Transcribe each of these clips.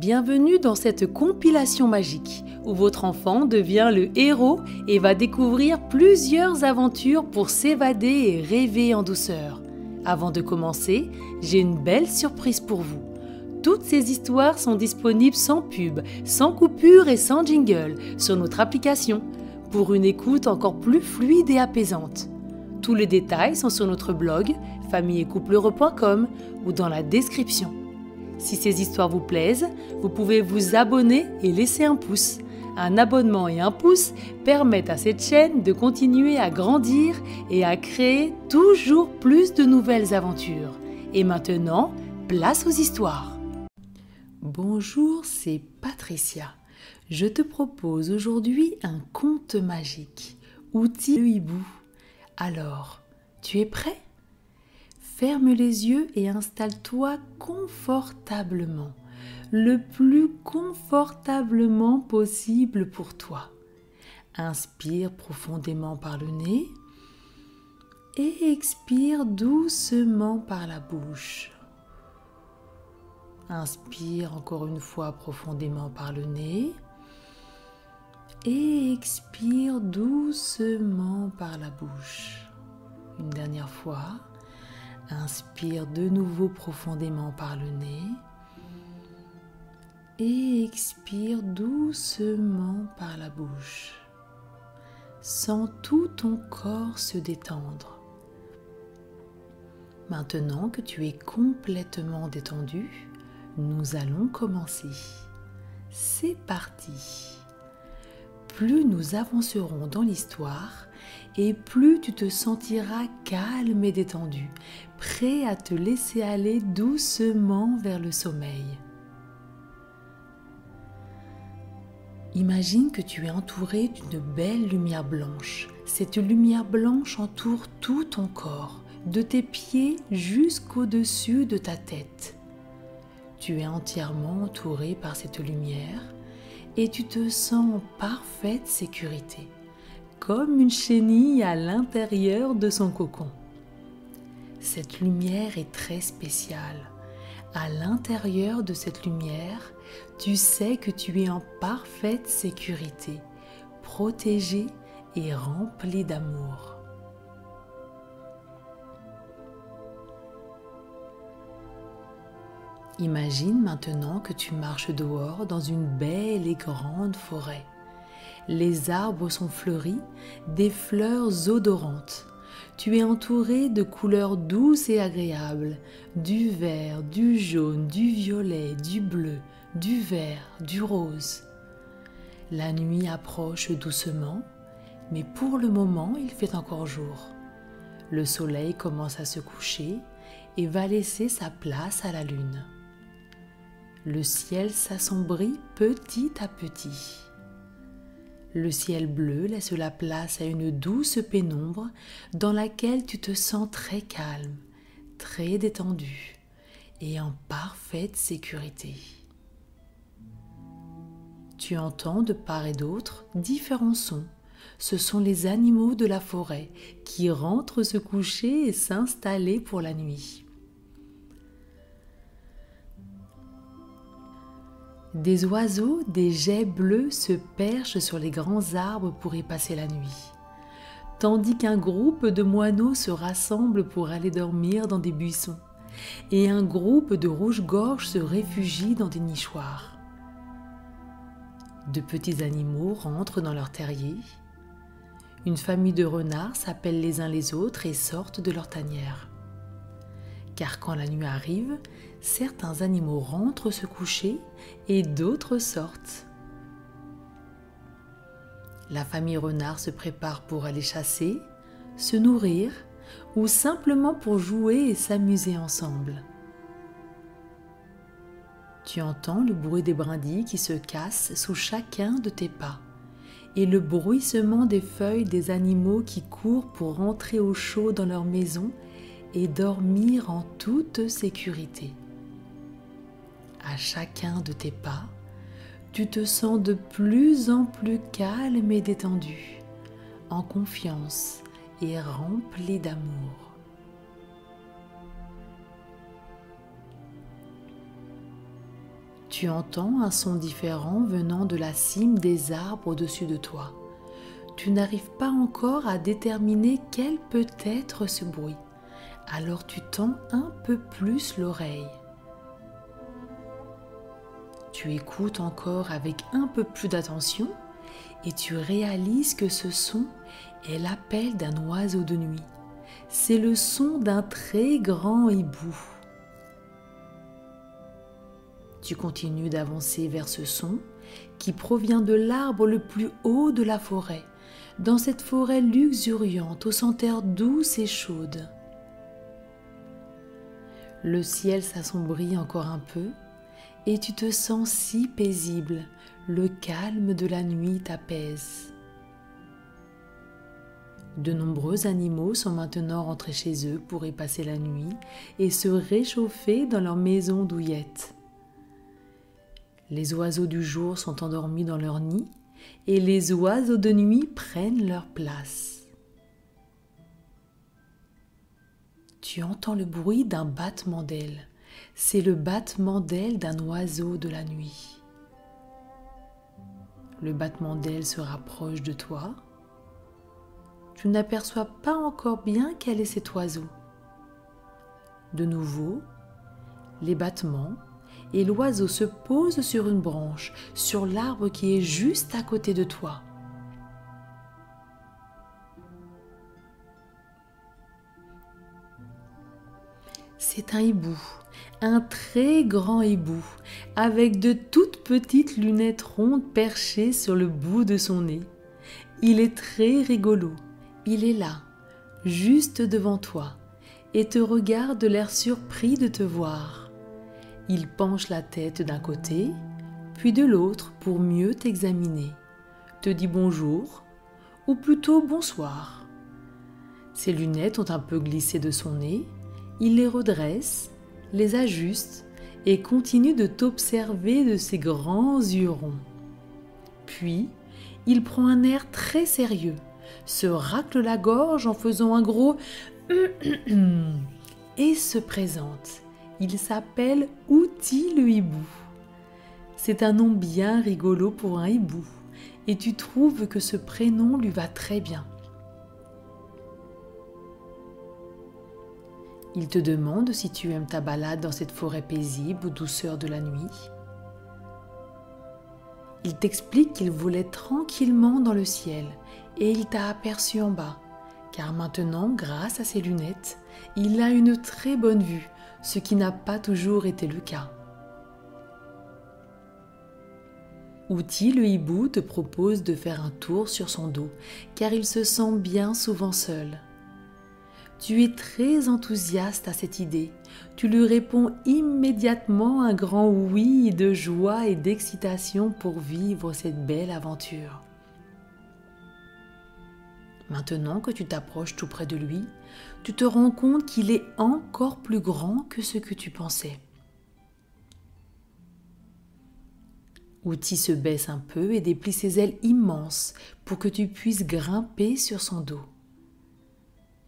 Bienvenue dans cette compilation magique où votre enfant devient le héros et va découvrir plusieurs aventures pour s'évader et rêver en douceur. Avant de commencer, j'ai une belle surprise pour vous. Toutes ces histoires sont disponibles sans pub, sans coupure et sans jingle sur notre application pour une écoute encore plus fluide et apaisante. Tous les détails sont sur notre blog familleetcoupleheureux.com ou dans la description. Si ces histoires vous plaisent, vous pouvez vous abonner et laisser un pouce. Un abonnement et un pouce permettent à cette chaîne de continuer à grandir et à créer toujours plus de nouvelles aventures. Et maintenant, place aux histoires. Bonjour, c'est Patricia. Je te propose aujourd'hui un conte magique, Outil le hibou. Alors, tu es prêt ? Ferme les yeux et installe-toi confortablement, le plus confortablement possible pour toi. Inspire profondément par le nez et expire doucement par la bouche. Inspire encore une fois profondément par le nez et expire doucement par la bouche. Une dernière fois. Inspire de nouveau profondément par le nez et expire doucement par la bouche. Sens tout ton corps se détendre. Maintenant que tu es complètement détendu, nous allons commencer. C'est parti! Plus nous avancerons dans l'histoire, et plus tu te sentiras calme et détendu, prêt à te laisser aller doucement vers le sommeil. Imagine que tu es entouré d'une belle lumière blanche. Cette lumière blanche entoure tout ton corps, de tes pieds jusqu'au-dessus de ta tête. Tu es entièrement entouré par cette lumière et tu te sens en parfaite sécurité, comme une chenille à l'intérieur de son cocon. Cette lumière est très spéciale. À l'intérieur de cette lumière, tu sais que tu es en parfaite sécurité, protégé et rempli d'amour. Imagine maintenant que tu marches dehors dans une belle et grande forêt. Les arbres sont fleuris, des fleurs odorantes. Tu es entouré de couleurs douces et agréables, du vert, du jaune, du violet, du bleu, du vert, du rose. La nuit approche doucement, mais pour le moment, il fait encore jour. Le soleil commence à se coucher et va laisser sa place à la lune. Le ciel s'assombrit petit à petit. Le ciel bleu laisse la place à une douce pénombre dans laquelle tu te sens très calme, très détendu et en parfaite sécurité. Tu entends de part et d'autre différents sons. Ce sont les animaux de la forêt qui rentrent se coucher et s'installer pour la nuit. Des oiseaux, des geais bleus se perchent sur les grands arbres pour y passer la nuit, tandis qu'un groupe de moineaux se rassemble pour aller dormir dans des buissons, et un groupe de rouges-gorges se réfugie dans des nichoirs. De petits animaux rentrent dans leur terrier. Une famille de renards s'appellent les uns les autres et sortent de leur tanière. Car quand la nuit arrive, certains animaux rentrent se coucher et d'autres sortent. La famille renard se prépare pour aller chasser, se nourrir ou simplement pour jouer et s'amuser ensemble. Tu entends le bruit des brindilles qui se cassent sous chacun de tes pas et le bruissement des feuilles des animaux qui courent pour rentrer au chaud dans leur maison et dormir en toute sécurité. À chacun de tes pas, tu te sens de plus en plus calme et détendu, en confiance et rempli d'amour. Tu entends un son différent venant de la cime des arbres au-dessus de toi. Tu n'arrives pas encore à déterminer quel peut être ce bruit. Alors tu tends un peu plus l'oreille. Tu écoutes encore avec un peu plus d'attention et tu réalises que ce son est l'appel d'un oiseau de nuit. C'est le son d'un très grand hibou. Tu continues d'avancer vers ce son qui provient de l'arbre le plus haut de la forêt, dans cette forêt luxuriante aux senteurs douces et chaudes. Le ciel s'assombrit encore un peu et tu te sens si paisible, le calme de la nuit t'apaise. De nombreux animaux sont maintenant rentrés chez eux pour y passer la nuit et se réchauffer dans leur maison douillette. Les oiseaux du jour sont endormis dans leur nid et les oiseaux de nuit prennent leur place. Tu entends le bruit d'un battement d'ailes. C'est le battement d'ailes d'un oiseau de la nuit. Le battement d'ailes se rapproche de toi. Tu n'aperçois pas encore bien quel est cet oiseau. De nouveau, les battements et l'oiseau se pose sur une branche, sur l'arbre qui est juste à côté de toi. C'est un hibou, un très grand hibou, avec de toutes petites lunettes rondes perchées sur le bout de son nez. Il est très rigolo. Il est là, juste devant toi, et te regarde de l'air surpris de te voir. Il penche la tête d'un côté, puis de l'autre pour mieux t'examiner, te dit bonjour, ou plutôt bonsoir. Ses lunettes ont un peu glissé de son nez, il les redresse, les ajuste et continue de t'observer de ses grands yeux ronds. Puis, il prend un air très sérieux, se racle la gorge en faisant un gros et se présente. Il s'appelle Outi le hibou. C'est un nom bien rigolo pour un hibou et tu trouves que ce prénom lui va très bien. Il te demande si tu aimes ta balade dans cette forêt paisible aux douceurs de la nuit. Il t'explique qu'il volait tranquillement dans le ciel et il t'a aperçu en bas, car maintenant, grâce à ses lunettes, il a une très bonne vue, ce qui n'a pas toujours été le cas. Outi le hibou te propose de faire un tour sur son dos, car il se sent bien souvent seul. Tu es très enthousiaste à cette idée. Tu lui réponds immédiatement un grand oui de joie et d'excitation pour vivre cette belle aventure. Maintenant que tu t'approches tout près de lui, tu te rends compte qu'il est encore plus grand que ce que tu pensais. Outi se baisse un peu et déplie ses ailes immenses pour que tu puisses grimper sur son dos.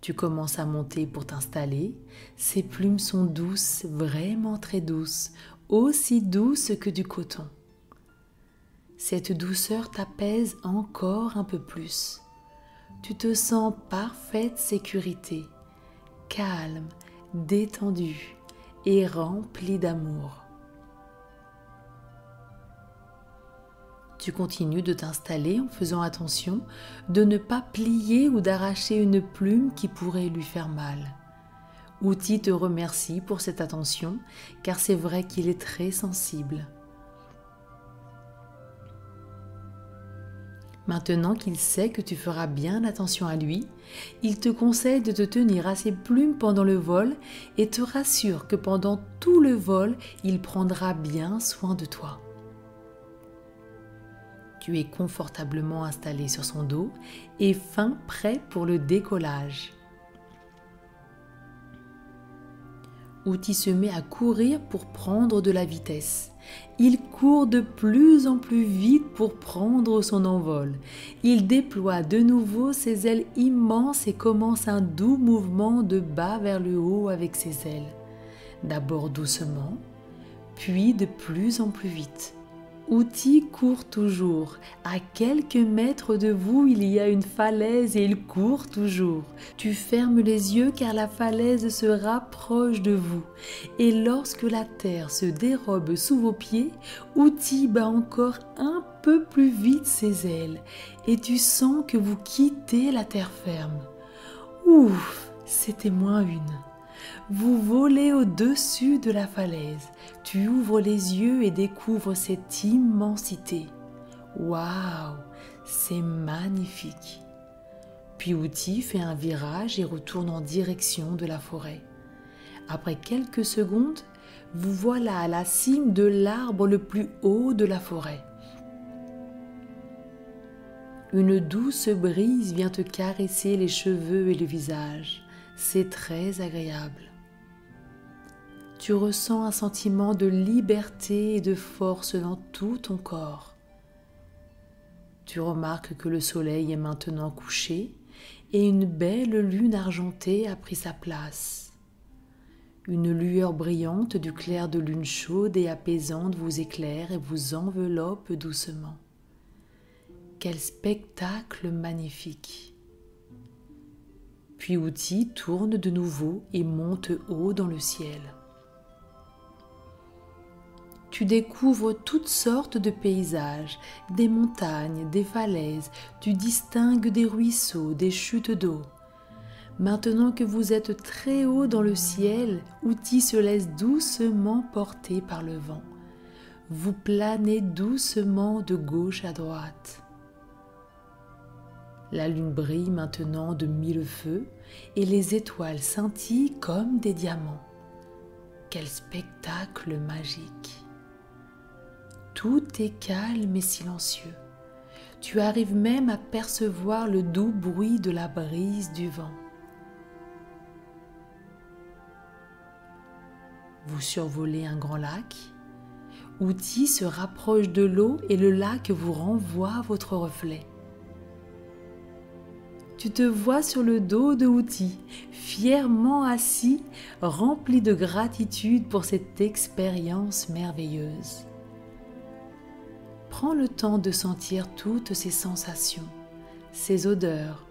Tu commences à monter pour t'installer. Ses plumes sont douces, vraiment très douces, aussi douces que du coton. Cette douceur t'apaise encore un peu plus. Tu te sens parfaite sécurité, calme, détendu et rempli d'amour. Tu continues de t'installer en faisant attention de ne pas plier ou d'arracher une plume qui pourrait lui faire mal. Outi te remercie pour cette attention, car c'est vrai qu'il est très sensible. Maintenant qu'il sait que tu feras bien attention à lui, il te conseille de te tenir à ses plumes pendant le vol et te rassure que pendant tout le vol, il prendra bien soin de toi. Tu es confortablement installé sur son dos et fin prêt pour le décollage. Outi se met à courir pour prendre de la vitesse. Il court de plus en plus vite pour prendre son envol. Il déploie de nouveau ses ailes immenses et commence un doux mouvement de bas vers le haut avec ses ailes. D'abord doucement, puis de plus en plus vite. Outil court toujours. À quelques mètres de vous, il y a une falaise et il court toujours. Tu fermes les yeux car la falaise se rapproche de vous. Et lorsque la terre se dérobe sous vos pieds, Outil bat encore un peu plus vite ses ailes. Et tu sens que vous quittez la terre ferme. Ouf, c'était moins une. Vous volez au-dessus de la falaise. Tu ouvres les yeux et découvres cette immensité. Waouh, c'est magnifique. Puis Outil fait un virage et retourne en direction de la forêt. Après quelques secondes, vous voilà à la cime de l'arbre le plus haut de la forêt. Une douce brise vient te caresser les cheveux et le visage. C'est très agréable. Tu ressens un sentiment de liberté et de force dans tout ton corps. Tu remarques que le soleil est maintenant couché et une belle lune argentée a pris sa place. Une lueur brillante du clair de lune chaude et apaisante vous éclaire et vous enveloppe doucement. Quel spectacle magnifique! Puis Outil tourne de nouveau et monte haut dans le ciel. Tu découvres toutes sortes de paysages, des montagnes, des falaises, tu distingues des ruisseaux, des chutes d'eau. Maintenant que vous êtes très haut dans le ciel, Outil se laisse doucement porter par le vent. Vous planez doucement de gauche à droite. La lune brille maintenant de mille feux et les étoiles scintillent comme des diamants. Quel spectacle magique! Tout est calme et silencieux. Tu arrives même à percevoir le doux bruit de la brise du vent. Vous survolez un grand lac. Outil se rapproche de l'eau et le lac vous renvoie votre reflet. Tu te vois sur le dos de Outil, fièrement assis, rempli de gratitude pour cette expérience merveilleuse. Prends le temps de sentir toutes ces sensations, ces odeurs,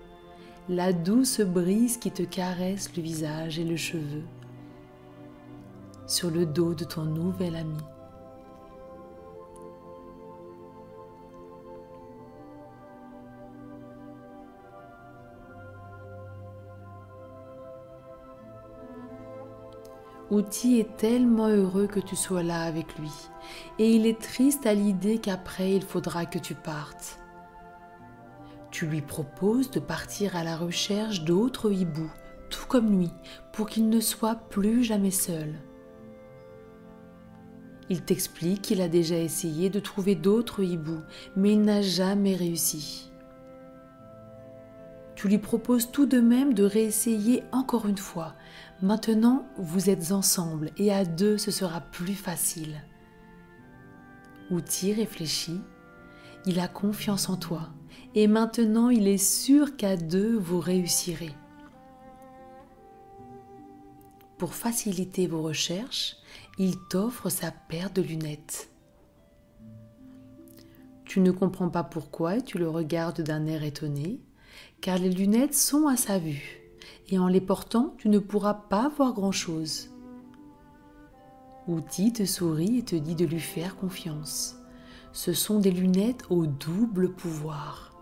la douce brise qui te caresse le visage et le cheveu, sur le dos de ton nouvel ami. Outil est tellement heureux que tu sois là avec lui et il est triste à l'idée qu'après il faudra que tu partes. Tu lui proposes de partir à la recherche d'autres hiboux, tout comme lui, pour qu'il ne soit plus jamais seul. Il t'explique qu'il a déjà essayé de trouver d'autres hiboux, mais il n'a jamais réussi. Tu lui proposes tout de même de réessayer encore une fois. Maintenant, vous êtes ensemble et à deux, ce sera plus facile. Outil réfléchit, il a confiance en toi et maintenant il est sûr qu'à deux, vous réussirez. Pour faciliter vos recherches, il t'offre sa paire de lunettes. Tu ne comprends pas pourquoi et tu le regardes d'un air étonné, car les lunettes sont à sa vue, et en les portant, tu ne pourras pas voir grand-chose. Outil te sourit et te dit de lui faire confiance. Ce sont des lunettes au double pouvoir.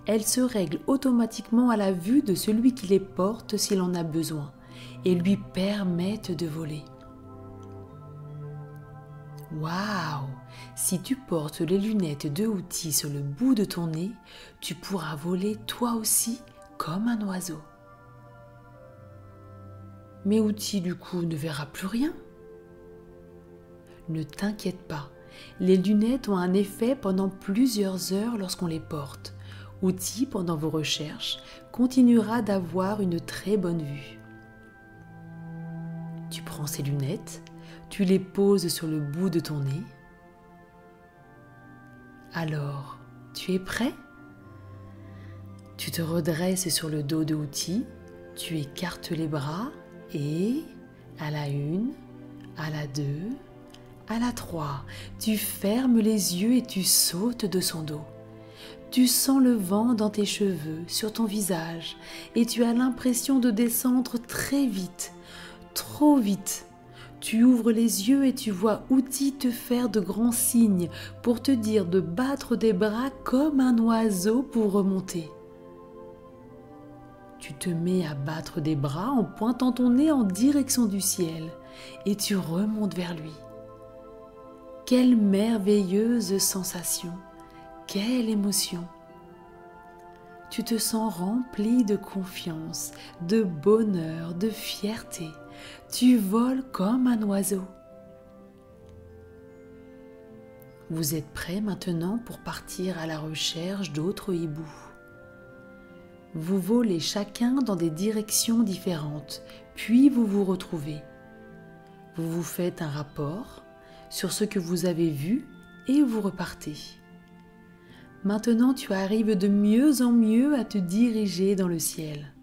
Elles se règlent automatiquement à la vue de celui qui les porte s'il en a besoin, et lui permettent de voler. Waouh! Si tu portes les lunettes de Outil sur le bout de ton nez, tu pourras voler toi aussi comme un oiseau. Mais Outil du coup ne verra plus rien. Ne t'inquiète pas, les lunettes ont un effet pendant plusieurs heures lorsqu'on les porte. Outil, pendant vos recherches, continuera d'avoir une très bonne vue. Tu prends ces lunettes, tu les poses sur le bout de ton nez. Alors, tu es prêt? Tu te redresses sur le dos de Outil, tu écartes les bras et, à la 1, À la 2, à la 3, tu fermes les yeux et tu sautes de son dos. Tu sens le vent dans tes cheveux, sur ton visage, et tu as l'impression de descendre très vite, trop vite. Tu ouvres les yeux et tu vois Outi te faire de grands signes pour te dire de battre des bras comme un oiseau pour remonter. Tu te mets à battre des bras en pointant ton nez en direction du ciel et tu remontes vers lui. Quelle merveilleuse sensation, quelle émotion! Tu te sens rempli de confiance, de bonheur, de fierté. Tu voles comme un oiseau. Vous êtes prêts maintenant pour partir à la recherche d'autres hiboux. Vous volez chacun dans des directions différentes, puis vous vous retrouvez. Vous vous faites un rapport sur ce que vous avez vu et vous repartez. Maintenant, tu arrives de mieux en mieux à te diriger dans le ciel.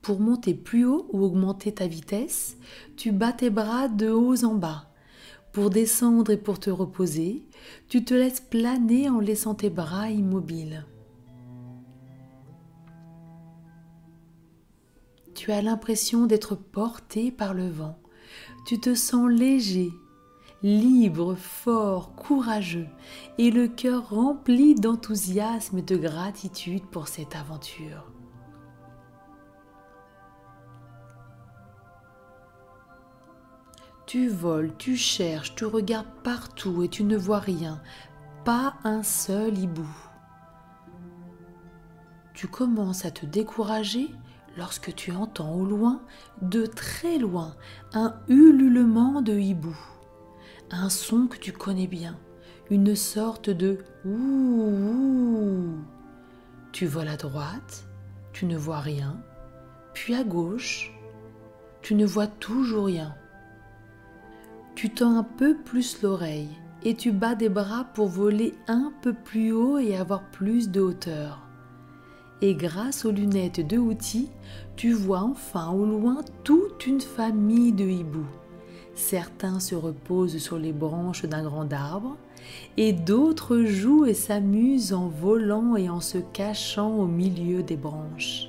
Pour monter plus haut ou augmenter ta vitesse, tu bats tes bras de haut en bas. Pour descendre et pour te reposer, tu te laisses planer en laissant tes bras immobiles. Tu as l'impression d'être porté par le vent. Tu te sens léger, libre, fort, courageux et le cœur rempli d'enthousiasme et de gratitude pour cette aventure. Tu voles, tu cherches, tu regardes partout et tu ne vois rien, pas un seul hibou. Tu commences à te décourager lorsque tu entends au loin, de très loin, un ululement de hibou. Un son que tu connais bien, une sorte de ouh. Tu voles à droite, tu ne vois rien, puis à gauche, tu ne vois toujours rien. Tu tends un peu plus l'oreille et tu bats des bras pour voler un peu plus haut et avoir plus de hauteur. Et grâce aux lunettes de Outi, tu vois enfin au loin toute une famille de hiboux. Certains se reposent sur les branches d'un grand arbre et d'autres jouent et s'amusent en volant et en se cachant au milieu des branches.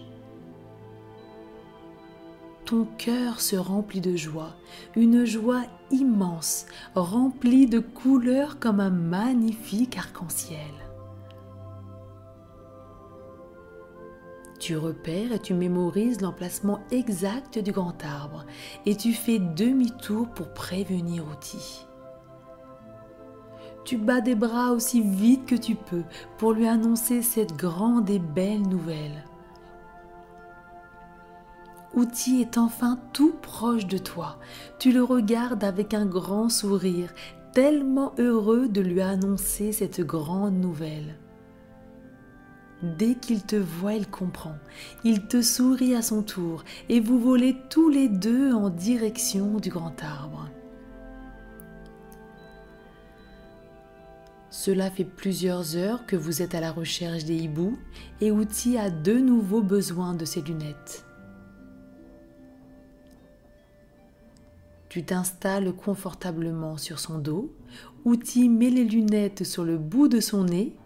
Ton cœur se remplit de joie, une joie immense, remplie de couleurs comme un magnifique arc-en-ciel. Tu repères et tu mémorises l'emplacement exact du grand arbre et tu fais demi-tour pour prévenir Outi. Tu bats des bras aussi vite que tu peux pour lui annoncer cette grande et belle nouvelle. Outi est enfin tout proche de toi. Tu le regardes avec un grand sourire, tellement heureux de lui annoncer cette grande nouvelle. Dès qu'il te voit, il comprend. Il te sourit à son tour et vous volez tous les deux en direction du grand arbre. Cela fait plusieurs heures que vous êtes à la recherche des hiboux et Outi a de nouveau besoin de ses lunettes. Tu t'installes confortablement sur son dos, Outi met les lunettes sur le bout de son nez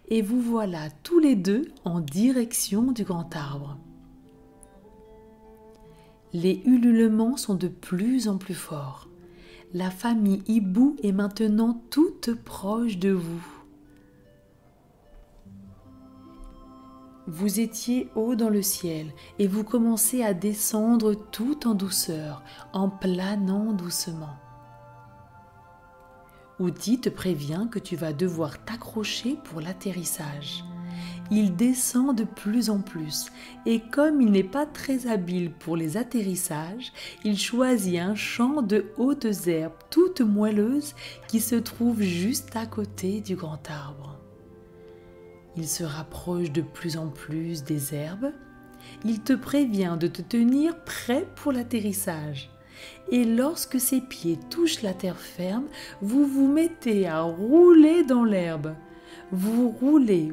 et vous voilà tous les deux en direction du grand arbre. Les ululements sont de plus en plus forts. La famille hibou est maintenant toute proche de vous. Vous étiez haut dans le ciel et vous commencez à descendre tout en douceur, en planant doucement. Outi te prévient que tu vas devoir t'accrocher pour l'atterrissage. Il descend de plus en plus et comme il n'est pas très habile pour les atterrissages, il choisit un champ de hautes herbes toutes moelleuses qui se trouvent juste à côté du grand arbre. Il se rapproche de plus en plus des herbes. Il te prévient de te tenir prêt pour l'atterrissage. Et lorsque ses pieds touchent la terre ferme, vous vous mettez à rouler dans l'herbe. Vous roulez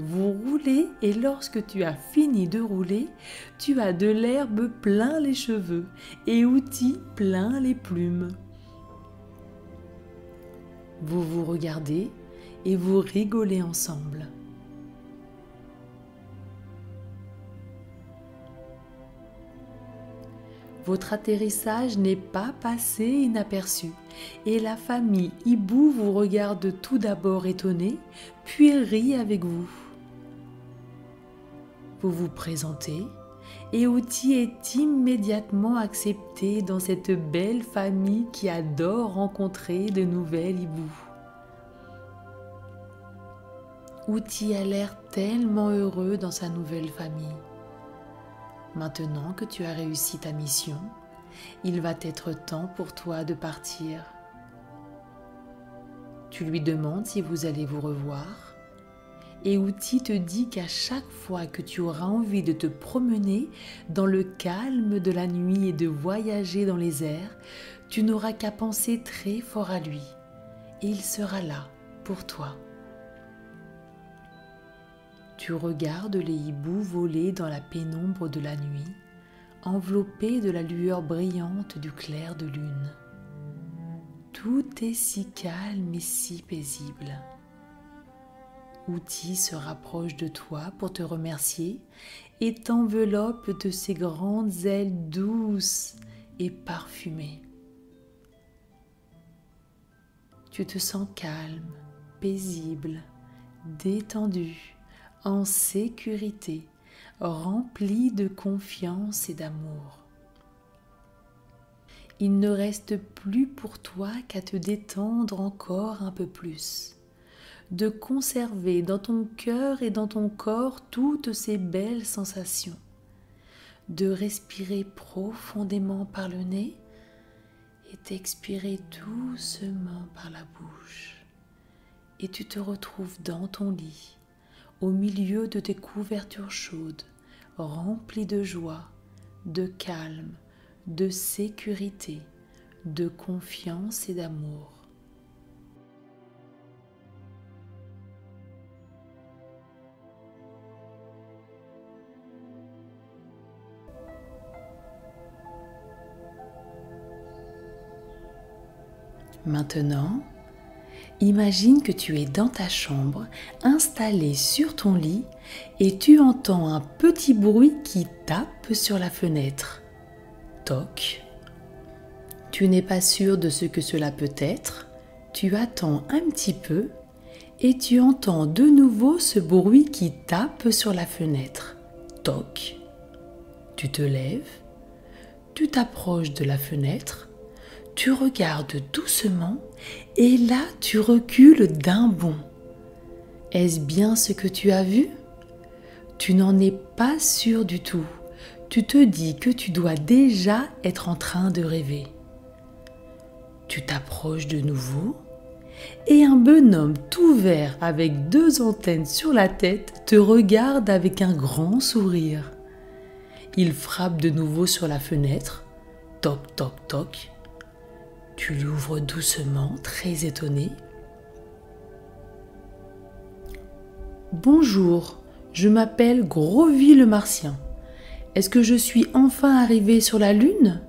et lorsque tu as fini de rouler, tu as de l'herbe plein les cheveux et Outil plein les plumes. Vous vous regardez et vous rigolez ensemble. Votre atterrissage n'est pas passé inaperçu et la famille hibou vous regarde tout d'abord étonnée, puis rit avec vous. Vous vous présentez et Outil est immédiatement accepté dans cette belle famille qui adore rencontrer de nouvelles hiboux. Outil a l'air tellement heureux dans sa nouvelle famille. Maintenant que tu as réussi ta mission, il va être temps pour toi de partir. Tu lui demandes si vous allez vous revoir et Outil te dit qu'à chaque fois que tu auras envie de te promener dans le calme de la nuit et de voyager dans les airs, tu n'auras qu'à penser très fort à lui et il sera là pour toi. Tu regardes les hiboux voler dans la pénombre de la nuit, enveloppés de la lueur brillante du clair de lune. Tout est si calme et si paisible. Outil se rapproche de toi pour te remercier et t'enveloppe de ses grandes ailes douces et parfumées. Tu te sens calme, paisible, détendu, en sécurité, rempli de confiance et d'amour. Il ne reste plus pour toi qu'à te détendre encore un peu plus, de conserver dans ton cœur et dans ton corps toutes ces belles sensations, de respirer profondément par le nez et d'expirer doucement par la bouche. Et tu te retrouves dans ton lit, au milieu de tes couvertures chaudes, remplies de joie, de calme, de sécurité, de confiance et d'amour. Maintenant, imagine que tu es dans ta chambre, installé sur ton lit et tu entends un petit bruit qui tape sur la fenêtre. Toc. Tu n'es pas sûr de ce que cela peut être, tu attends un petit peu et tu entends de nouveau ce bruit qui tape sur la fenêtre. Toc. Tu te lèves, tu t'approches de la fenêtre, tu regardes doucement et là tu recules d'un bond. Est-ce bien ce que tu as vu? Tu n'en es pas sûr du tout. Tu te dis que tu dois déjà être en train de rêver. Tu t'approches de nouveau et un bonhomme tout vert avec 2 antennes sur la tête te regarde avec un grand sourire. Il frappe de nouveau sur la fenêtre. Toc, toc, toc. Tu l'ouvres doucement, très étonné. Bonjour, je m'appelle Grovy le Martien. Est-ce que je suis enfin arrivé sur la Lune?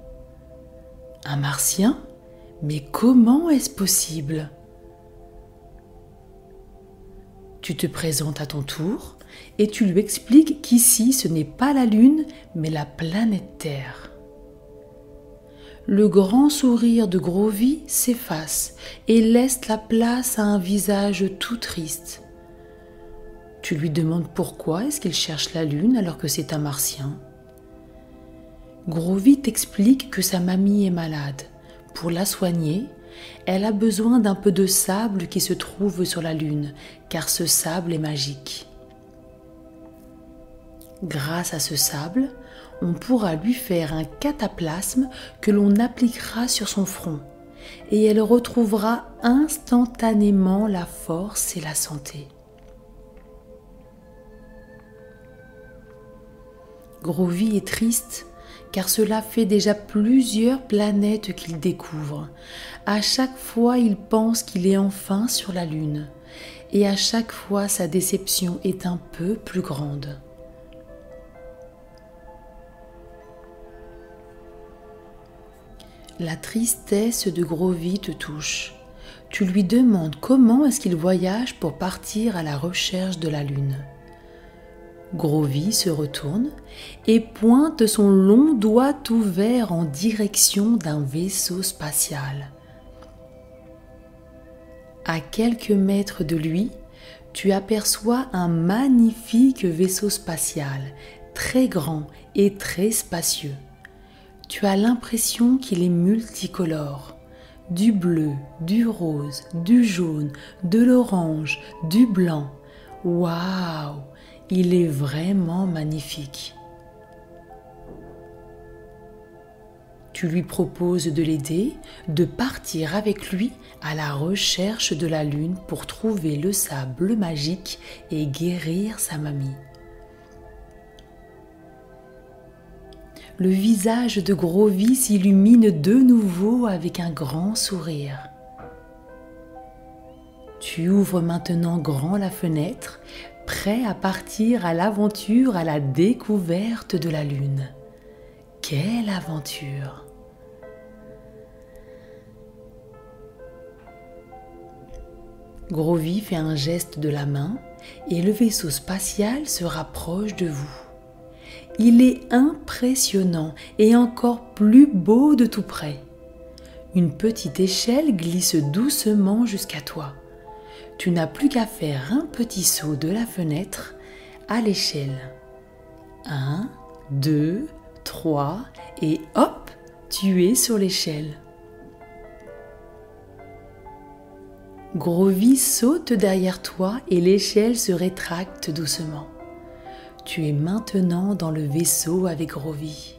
Un Martien? Mais comment est-ce possible? Tu te présentes à ton tour et tu lui expliques qu'ici ce n'est pas la Lune, mais la planète Terre. Le grand sourire de Grovy s'efface et laisse la place à un visage tout triste. Tu lui demandes pourquoi est-ce qu'il cherche la Lune alors que c'est un Martien. Grovy t'explique que sa mamie est malade. Pour la soigner, elle a besoin d'un peu de sable qui se trouve sur la Lune, car ce sable est magique. Grâce à ce sable, on pourra lui faire un cataplasme que l'on appliquera sur son front et elle retrouvera instantanément la force et la santé. Grovy est triste car cela fait déjà plusieurs planètes qu'il découvre. À chaque fois, il pense qu'il est enfin sur la Lune, et à chaque fois, sa déception est un peu plus grande. La tristesse de Grovy te touche. Tu lui demandes comment est-ce qu'il voyage pour partir à la recherche de la Lune. Grovy se retourne et pointe son long doigt ouvert en direction d'un vaisseau spatial. À quelques mètres de lui, tu aperçois un magnifique vaisseau spatial, très grand et très spacieux. Tu as l'impression qu'il est multicolore. Du bleu, du rose, du jaune, de l'orange, du blanc. Waouh! Il est vraiment magnifique. Tu lui proposes de l'aider, de partir avec lui à la recherche de la Lune pour trouver le sable magique et guérir sa mamie. Le visage de Grovy s'illumine de nouveau avec un grand sourire. Tu ouvres maintenant grand la fenêtre, prêt à partir à l'aventure à la découverte de la Lune. Quelle aventure! Grovy fait un geste de la main et le vaisseau spatial se rapproche de vous. Il est impressionnant et encore plus beau de tout près. Une petite échelle glisse doucement jusqu'à toi. Tu n'as plus qu'à faire un petit saut de la fenêtre à l'échelle. 1, 2, 3 et hop, tu es sur l'échelle. Grovy saute derrière toi et l'échelle se rétracte doucement. Tu es maintenant dans le vaisseau avec Grovy.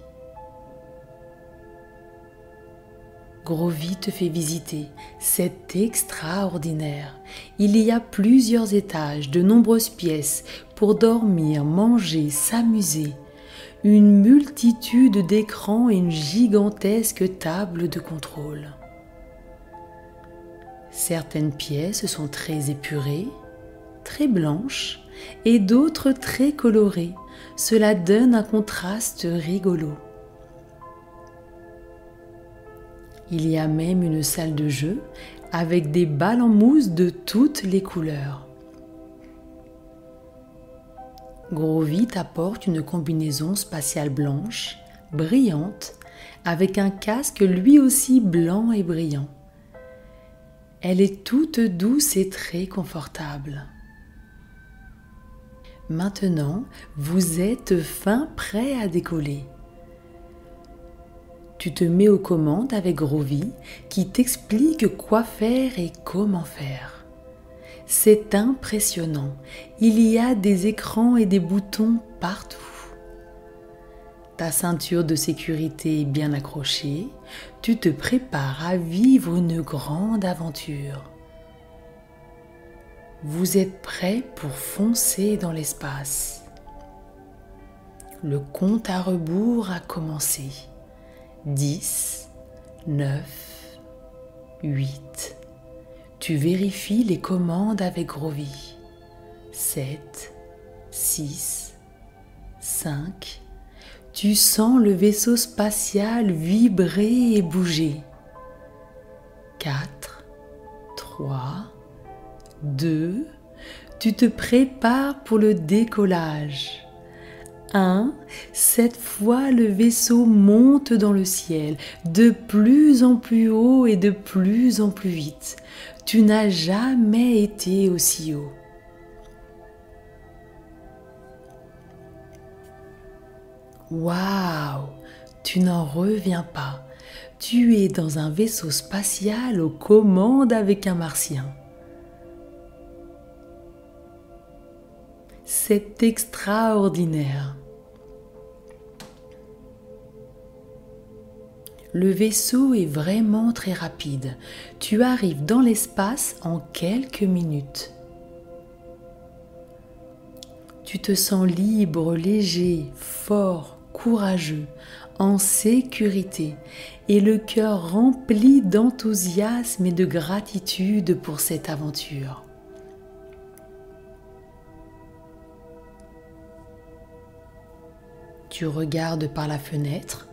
Grovy te fait visiter, c'est extraordinaire. Il y a plusieurs étages, de nombreuses pièces pour dormir, manger, s'amuser. Une multitude d'écrans et une gigantesque table de contrôle. Certaines pièces sont très épurées, très blanches et d'autres très colorées. Cela donne un contraste rigolo. Il y a même une salle de jeu avec des balles en mousse de toutes les couleurs. Grovy t'apporte une combinaison spatiale blanche, brillante, avec un casque lui aussi blanc et brillant. Elle est toute douce et très confortable. Maintenant, vous êtes fin prêt à décoller. Tu te mets aux commandes avec Grovy qui t'explique quoi faire et comment faire. C'est impressionnant, il y a des écrans et des boutons partout. Ta ceinture de sécurité est bien accrochée, tu te prépares à vivre une grande aventure. Vous êtes prêt pour foncer dans l'espace. Le compte à rebours a commencé. 10, 9, 8. Tu vérifies les commandes avec Grovy. 7, 6, 5. Tu sens le vaisseau spatial vibrer et bouger. 4, 3, 2. Tu te prépares pour le décollage. 1. Cette fois, le vaisseau monte dans le ciel, de plus en plus haut et de plus en plus vite. Tu n'as jamais été aussi haut. Waouh! Tu n'en reviens pas. Tu es dans un vaisseau spatial aux commandes avec un martien. C'est extraordinaire. Le vaisseau est vraiment très rapide. Tu arrives dans l'espace en quelques minutes. Tu te sens libre, léger, fort, courageux, en sécurité et le cœur rempli d'enthousiasme et de gratitude pour cette aventure. Tu regardes par la fenêtre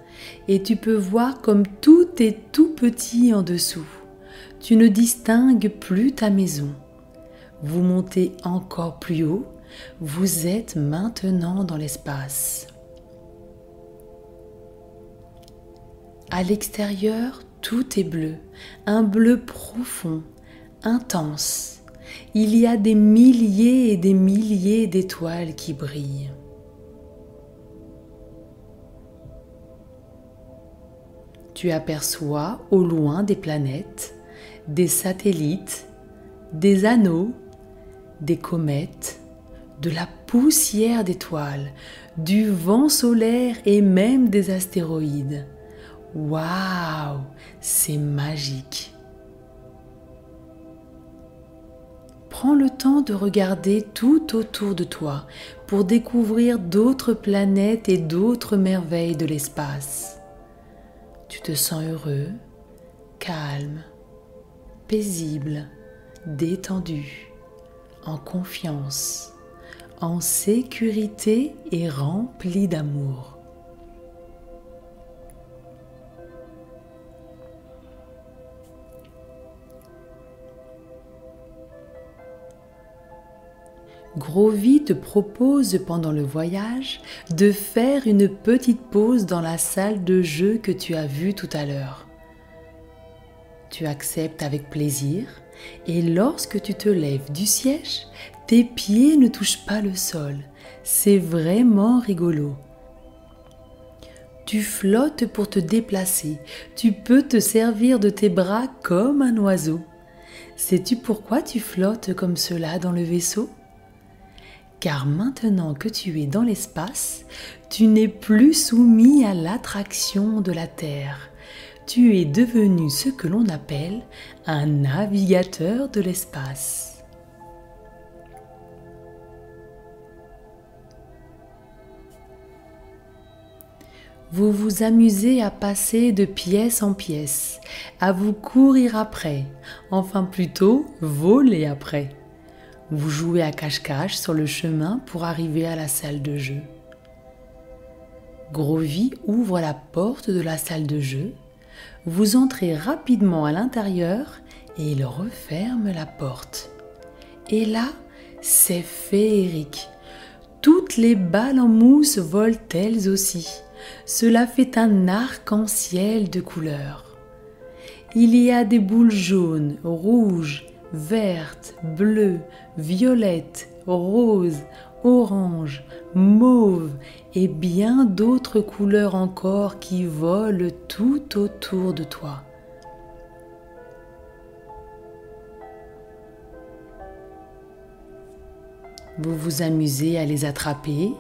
et tu peux voir comme tout est tout petit en dessous. Tu ne distingues plus ta maison. Vous montez encore plus haut, vous êtes maintenant dans l'espace. À l'extérieur, tout est bleu, un bleu profond, intense. Il y a des milliers et des milliers d'étoiles qui brillent. Tu aperçois au loin des planètes, des satellites, des anneaux, des comètes, de la poussière d'étoiles, du vent solaire et même des astéroïdes. Waouh, c'est magique! Prends le temps de regarder tout autour de toi pour découvrir d'autres planètes et d'autres merveilles de l'espace. Tu te sens heureux, calme, paisible, détendu, en confiance, en sécurité et rempli d'amour. Grovy te propose pendant le voyage de faire une petite pause dans la salle de jeu que tu as vue tout à l'heure. Tu acceptes avec plaisir et lorsque tu te lèves du siège, tes pieds ne touchent pas le sol. C'est vraiment rigolo. Tu flottes pour te déplacer. Tu peux te servir de tes bras comme un oiseau. Sais-tu pourquoi tu flottes comme cela dans le vaisseau ? Car maintenant que tu es dans l'espace, tu n'es plus soumis à l'attraction de la Terre. Tu es devenu ce que l'on appelle un navigateur de l'espace. Vous vous amusez à passer de pièce en pièce, à vous courir après, enfin plutôt voler après. Vous jouez à cache-cache sur le chemin pour arriver à la salle de jeu. Grovy ouvre la porte de la salle de jeu. Vous entrez rapidement à l'intérieur et il referme la porte. Et là, c'est féerique. Toutes les balles en mousse volent elles aussi. Cela fait un arc-en-ciel de couleurs. Il y a des boules jaunes, rouges, vertes, bleues, violettes, roses, oranges, mauves et bien d'autres couleurs encore qui volent tout autour de toi. Vous vous amusez à les attraper,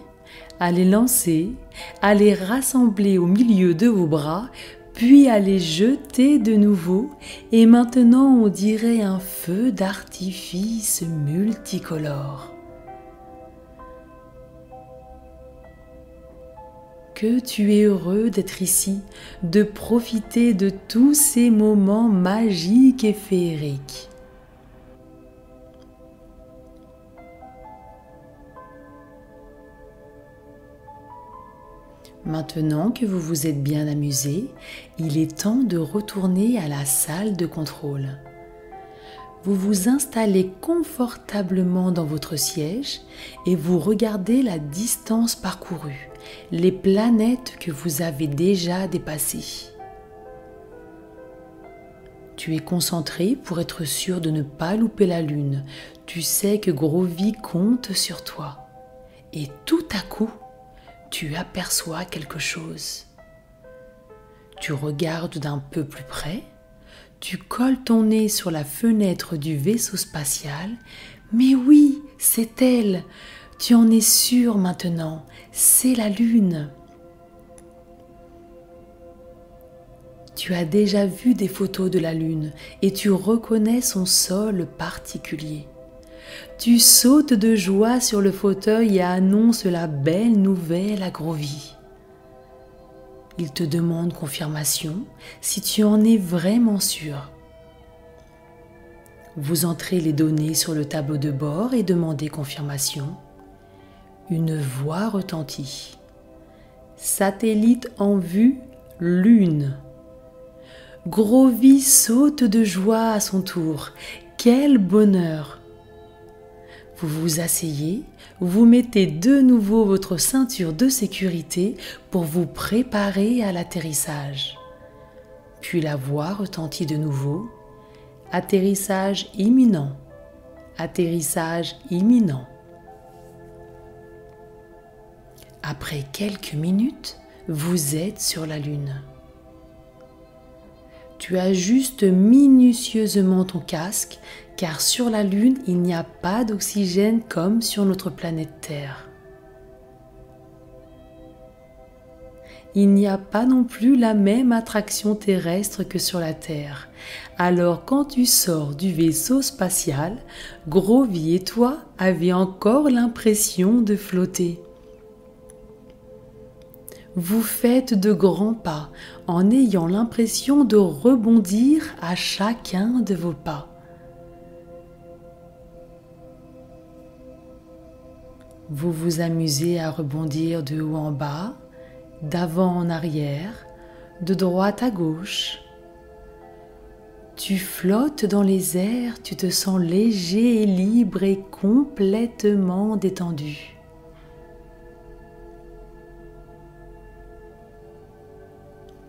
à les lancer, à les rassembler au milieu de vos bras, puis à les jeter de nouveau, et maintenant on dirait un feu d'artifice multicolore. Que tu es heureux d'être ici, de profiter de tous ces moments magiques et féeriques. Maintenant que vous vous êtes bien amusé, il est temps de retourner à la salle de contrôle. Vous vous installez confortablement dans votre siège et vous regardez la distance parcourue, les planètes que vous avez déjà dépassées. Tu es concentré pour être sûr de ne pas louper la Lune. Tu sais que Grovy compte sur toi. Et tout à coup, tu aperçois quelque chose. Tu regardes d'un peu plus près, tu colles ton nez sur la fenêtre du vaisseau spatial, mais oui, c'est elle. Tu en es sûr maintenant, c'est la Lune. Tu as déjà vu des photos de la Lune et tu reconnais son sol particulier. Tu sautes de joie sur le fauteuil et annonces la belle nouvelle à Grovy. Il te demande confirmation si tu en es vraiment sûr. Vous entrez les données sur le tableau de bord et demandez confirmation. Une voix retentit. Satellite en vue, Lune. Grovy saute de joie à son tour. Quel bonheur! Vous vous asseyez, vous mettez de nouveau votre ceinture de sécurité pour vous préparer à l'atterrissage. Puis la voix retentit de nouveau. Atterrissage imminent. Atterrissage imminent. Après quelques minutes, vous êtes sur la Lune. Tu ajustes minutieusement ton casque car sur la Lune, il n'y a pas d'oxygène comme sur notre planète Terre. Il n'y a pas non plus la même attraction terrestre que sur la Terre. Alors quand tu sors du vaisseau spatial, Grovy et toi avez encore l'impression de flotter. Vous faites de grands pas en ayant l'impression de rebondir à chacun de vos pas. Vous vous amusez à rebondir de haut en bas, d'avant en arrière, de droite à gauche. Tu flottes dans les airs, tu te sens léger et libre et complètement détendu.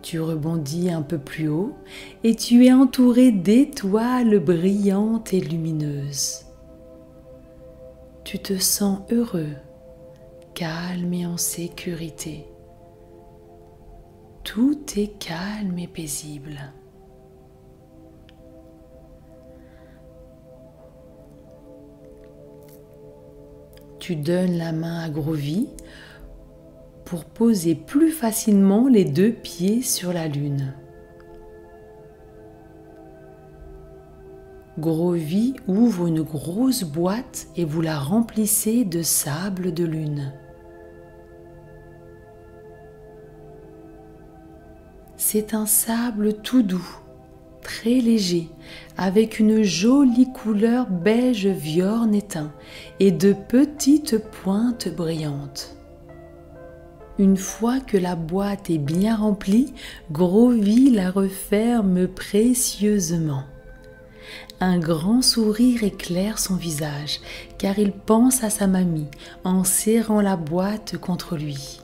Tu rebondis un peu plus haut et tu es entouré d'étoiles brillantes et lumineuses. Tu te sens heureux, calme et en sécurité. Tout est calme et paisible. Tu donnes la main à Grovy pour poser plus facilement les deux pieds sur la Lune. Grovy ouvre une grosse boîte et vous la remplissez de sable de lune. C'est un sable tout doux, très léger, avec une jolie couleur beige viorne éteint et de petites pointes brillantes. Une fois que la boîte est bien remplie, Grovy la referme précieusement. Un grand sourire éclaire son visage, car il pense à sa mamie en serrant la boîte contre lui.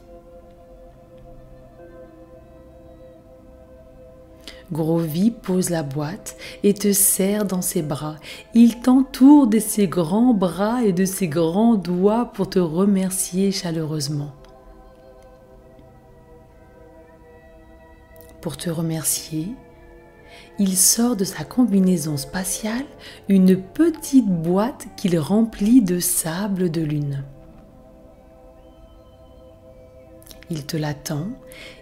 Grovy pose la boîte et te serre dans ses bras. Il t'entoure de ses grands bras et de ses grands doigts pour te remercier chaleureusement. Pour te remercier, il sort de sa combinaison spatiale une petite boîte qu'il remplit de sable de lune. Il te la tend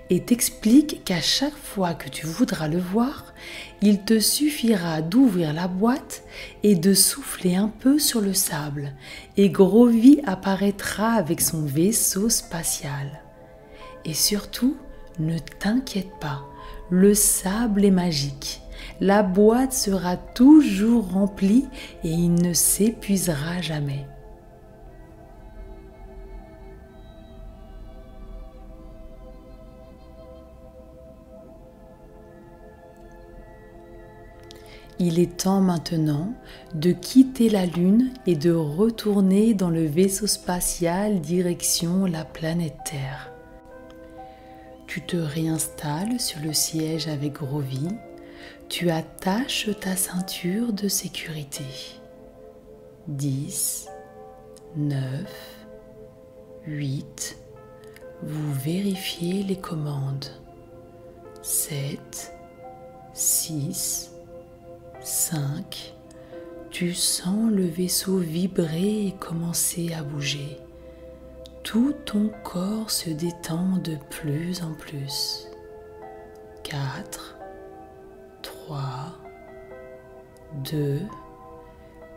et t'explique qu'à chaque fois que tu voudras le voir, il te suffira d'ouvrir la boîte et de souffler un peu sur le sable, et Grovy apparaîtra avec son vaisseau spatial. Et surtout, ne t'inquiète pas, le sable est magique. La boîte sera toujours remplie et il ne s'épuisera jamais. Il est temps maintenant de quitter la Lune et de retourner dans le vaisseau spatial direction la planète Terre. Tu te réinstalles sur le siège avec Grovy. Tu attaches ta ceinture de sécurité. 10, 9, 8. Vous vérifiez les commandes. 7, 6, 5. Tu sens le vaisseau vibrer et commencer à bouger. Tout ton corps se détend de plus en plus. 4, 3, 2.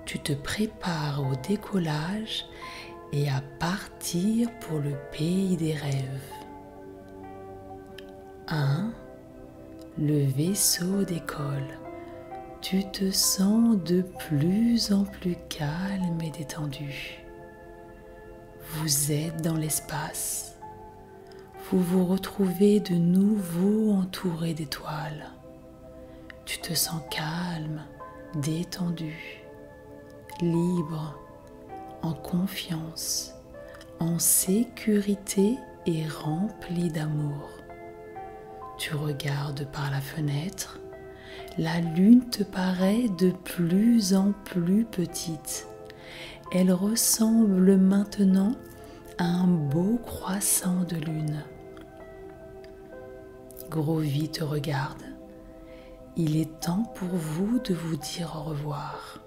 Tu te prépares au décollage et à partir pour le pays des rêves. 1. Le vaisseau décolle. Tu te sens de plus en plus calme et détendu. Vous êtes dans l'espace. Vous vous retrouvez de nouveau entouré d'étoiles. Tu te sens calme, détendu, libre, en confiance, en sécurité et rempli d'amour. Tu regardes par la fenêtre, la lune te paraît de plus en plus petite. Elle ressemble maintenant à un beau croissant de lune. Groovy te regarde. Il est temps pour vous de vous dire au revoir.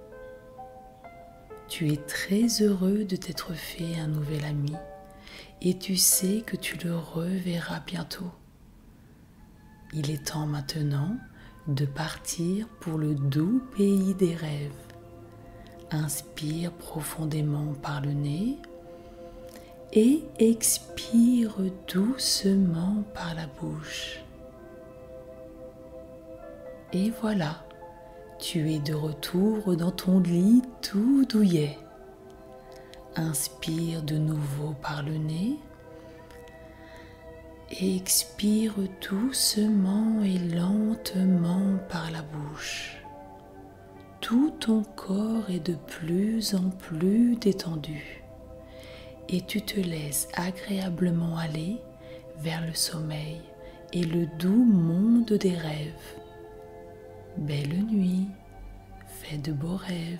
Tu es très heureux de t'être fait un nouvel ami et tu sais que tu le reverras bientôt. Il est temps maintenant de partir pour le doux pays des rêves. Inspire profondément par le nez et expire doucement par la bouche. Et voilà, tu es de retour dans ton lit tout douillet. Inspire de nouveau par le nez. Expire doucement et lentement par la bouche. Tout ton corps est de plus en plus détendu et tu te laisses agréablement aller vers le sommeil et le doux monde des rêves. Belle nuit, fais de beaux rêves.